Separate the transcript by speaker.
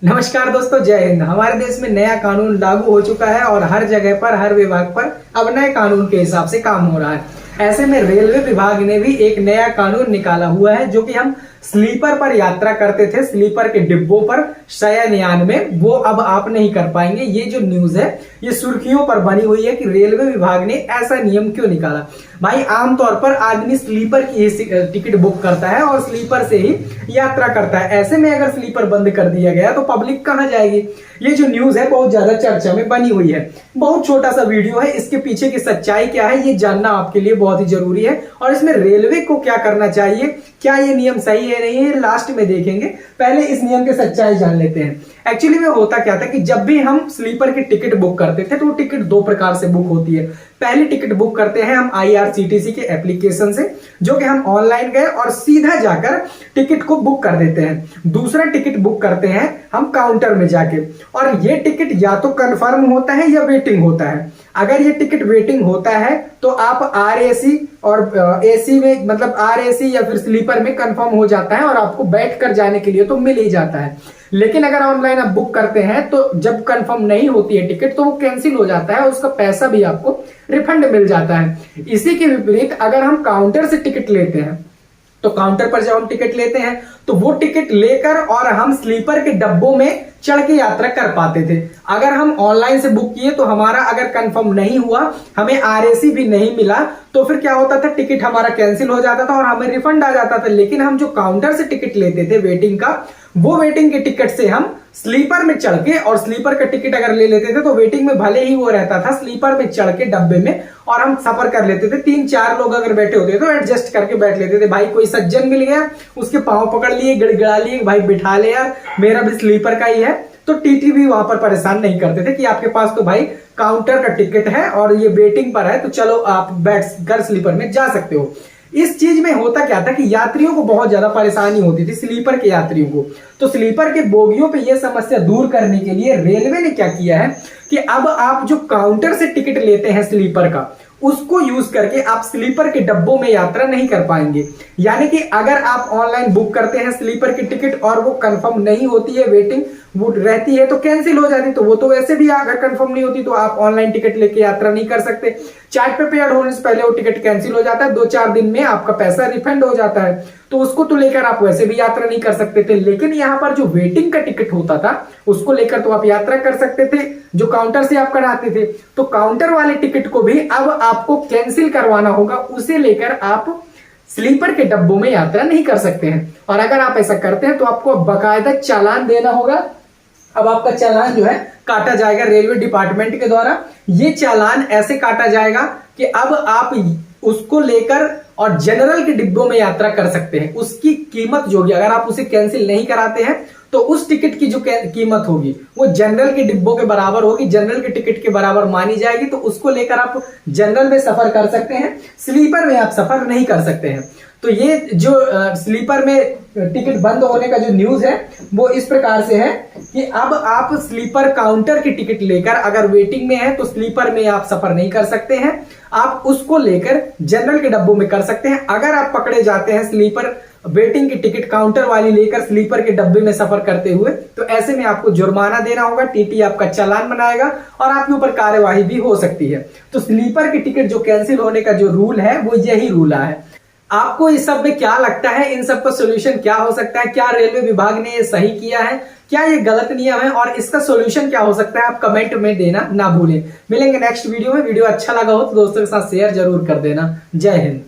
Speaker 1: नमस्कार दोस्तों, जय हिंद। हमारे देश में नया कानून लागू हो चुका है और हर जगह पर, हर विभाग पर अब नए कानून के हिसाब से काम हो रहा है। ऐसे में रेलवे विभाग ने भी एक नया कानून निकाला हुआ है, जो कि हम स्लीपर पर यात्रा करते थे, स्लीपर के डिब्बों पर शयनयान में, वो अब आप नहीं कर पाएंगे। ये जो न्यूज है ये सुर्खियों पर बनी हुई है कि रेलवे विभाग ने ऐसा नियम क्यों निकाला। भाई, आमतौर पर आदमी स्लीपर की ही टिकट बुक करता है और स्लीपर से ही यात्रा करता है। ऐसे में अगर स्लीपर बंद कर दिया गया तो पब्लिक कहां जाएगी। ये जो न्यूज है बहुत ज्यादा चर्चा में बनी हुई है। बहुत छोटा सा वीडियो है, इसके पीछे की सच्चाई क्या है ये जानना आपके लिए बहुत ही जरूरी है। और इसमें रेलवे को क्या करना चाहिए, क्या ये नियम सही है नहीं है, लास्ट में देखेंगे। पहले इस नियम की सच्चाई जान लेते हैं। एक्चुअली में होता क्या था कि जब भी हम स्लीपर की टिकट बुक करते थे तो वो टिकट दो प्रकार से बुक होती है। पहली टिकट बुक करते हैं हम IRCTC के एप्लीकेशन से, जो कि हम ऑनलाइन गए और सीधा जाकर टिकट को बुक कर देते हैं। दूसरा टिकट बुक करते हैं हम काउंटर में जाके, और ये टिकट या तो कंफर्म होता है या वेटिंग होता है। अगर ये टिकट वेटिंग होता है तो आप RAC और AC में, मतलब RAC या फिर स्लीपर में कंफर्म हो जाता है और आपको बैठ कर जाने के लिए तो मिल ही जाता है। लेकिन अगर ऑनलाइन आप बुक करते हैं तो जब कंफर्म नहीं होती है टिकट तो वो कैंसिल हो जाता है, उसका पैसा भी आपको रिफंड मिल जाता है। इसी के विपरीत अगर हम काउंटर से टिकट लेते हैं तो काउंटर पर जब हम टिकट लेते हैं तो वो टिकट लेकर और हम स्लीपर के डब्बों में चढ़ के यात्रा कर पाते थे। अगर हम ऑनलाइन से बुक किए तो हमारा अगर कंफर्म नहीं हुआ, हमें RAC भी नहीं मिला, तो फिर क्या होता था, टिकट हमारा कैंसिल हो जाता था और हमें रिफंड आ जाता था। लेकिन हम जो काउंटर से टिकट लेते थे वेटिंग का, वो वेटिंग के टिकट से हम स्लीपर में चढ़ के, और स्लीपर का टिकट अगर ले लेते थे तो वेटिंग में भले ही वो रहता था, स्लीपर में चढ़ के डब्बे में और हम सफर कर लेते थे। 3-4 लोग अगर बैठे होते तो एडजस्ट करके बैठ लेते थे। भाई कोई सज्जन मिल गया, उसके पांव पकड़ लिए, गिड़गिड़ा लिए, भाई बिठा ले यार, मेरा भी स्लीपर का ही है। तो TT भी वहां पर परेशान नहीं करते थे कि आपके पास तो भाई काउंटर का टिकट है और ये वेटिंग पर है, तो चलो आप बैठ कर स्लीपर में जा सकते हो। इस चीज में होता क्या था कि यात्रियों को बहुत ज्यादा परेशानी होती थी, स्लीपर के यात्रियों को। तो स्लीपर के बोगियों पे यह समस्या दूर करने के लिए रेलवे ने क्या किया है कि अब आप जो काउंटर से टिकट लेते हैं स्लीपर का, उसको यूज करके आप स्लीपर के डब्बों में यात्रा नहीं कर पाएंगे। यानी कि अगर आप ऑनलाइन बुक करते हैं स्लीपर की टिकट और वो कंफर्म नहीं होती है, वेटिंग वो रहती है तो कैंसिल हो जाती, तो वो तो वैसे भी अगर कंफर्म नहीं होती तो आप ऑनलाइन टिकट लेके यात्रा नहीं कर सकते। चार्ट पे पेड होने से पहले वो टिकट कैंसिल हो जाता है, 2-4 दिन में आपका पैसा रिफंड हो जाता है, तो उसको तो लेकर आप वैसे भी यात्रा नहीं कर सकते थे। लेकिन यहाँ पर जो वेटिंग का टिकट होता था उसको लेकर तो आप यात्रा कर सकते थे, जो काउंटर से आप कराते थे। तो काउंटर वाले टिकट को भी अब आपको कैंसिल करवाना होगा, उसे लेकर आप स्लीपर के डब्बों में यात्रा नहीं कर सकते हैं। और अगर आप ऐसा करते हैं तो आपको बकायदा चालान देना होगा। अब आपका चालान जो है काटा जाएगा रेलवे डिपार्टमेंट के द्वारा। ये चालान ऐसे काटा जाएगा कि अब आप उसको लेकर और जनरल के डिब्बों में यात्रा कर सकते हैं। उसकी कीमत जो होगी, अगर आप उसे कैंसिल नहीं कराते हैं तो उस टिकट की जो कीमत होगी वो जनरल के डिब्बों के बराबर होगी, जनरल के टिकट के बराबर मानी जाएगी। तो उसको लेकर आप जनरल में सफर कर सकते हैं, स्लीपर में आप सफर नहीं कर सकते हैं। तो ये जो स्लीपर में टिकट बंद होने का जो न्यूज है वो इस प्रकार से है कि अब आप स्लीपर काउंटर की टिकट लेकर अगर वेटिंग में है तो स्लीपर में आप सफर नहीं कर सकते हैं, आप उसको लेकर जनरल के डब्बों में कर सकते हैं। अगर आप पकड़े जाते हैं स्लीपर वेटिंग की टिकट काउंटर वाली लेकर स्लीपर के डब्बे में सफर करते हुए, तो ऐसे में आपको जुर्माना देना होगा, TT आपका चालान बनाएगा और आपके ऊपर कार्यवाही भी हो सकती है। तो स्लीपर की टिकट जो कैंसिल होने का जो रूल है वो यही रूल है। आपको इस सब में क्या लगता है, इन सब का सोल्यूशन क्या हो सकता है? क्या रेलवे विभाग ने ये सही किया है, क्या ये गलत नियम है, और इसका सोल्यूशन क्या हो सकता है? आप कमेंट में देना ना भूलें। मिलेंगे नेक्स्ट वीडियो में। वीडियो अच्छा लगा हो तो दोस्तों के साथ शेयर जरूर कर देना। जय हिंद।